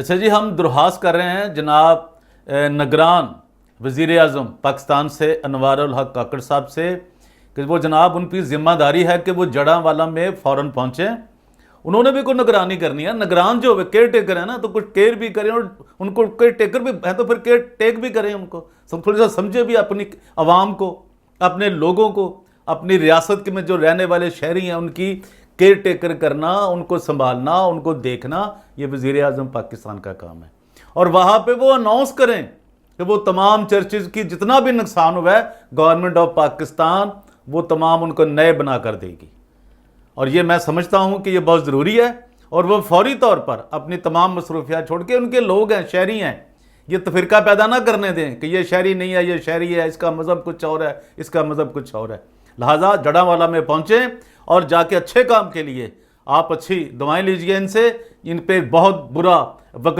اچھا جی، ہم درخواست کر رہے ہیں جناب نگران وزیر اعظم پاکستان سے انوار الحق کاکڑ صاحب سے کہ وہ جناب ان کی ذمہ داری ہے کہ وہ جڑاں میں فوراً پہنچیں. انہوں نے بھی کوئی نگرانی کرنی ہے. نگران جو کیئر ٹیکر ہے نا، تو کچھ کیئر بھی کریں، اور ان کو کیئر ٹیکر بھی ہیں تو پھر کیئر ٹیک بھی کریں. ان کو تھوڑا سا سمجھے بھی اپنی عوام کو، اپنے لوگوں کو، اپنی ریاست میں جو رہنے والے شہری ہیں ان کی کیئر ٹیکر کرنا، ان کو سنبھالنا، ان کو دیکھنا، یہ وزیر اعظم پاکستان کا کام ہے. اور وہاں پہ وہ اناؤنس کریں کہ وہ تمام چرچز کی جتنا بھی نقصان ہوا ہے گورنمنٹ آف پاکستان وہ تمام ان کو نئے بنا کر دے گی. اور یہ میں سمجھتا ہوں کہ یہ بہت ضروری ہے، اور وہ فوری طور پر اپنی تمام مصروفیات چھوڑ کے، ان کے لوگ ہیں، شہری ہیں، یہ تفرقہ پیدا نہ کرنے دیں کہ یہ شہری نہیں ہے، یہ شہری ہے، اس کا مذہب کچھ اور ہے، اس کا مذہب کچھ اور ہے. لہٰذا جڑاں میں پہنچیں اور جا کے اچھے کام کے لیے آپ اچھی دعائیں لیجئے ان سے. ان پہ بہت برا وقت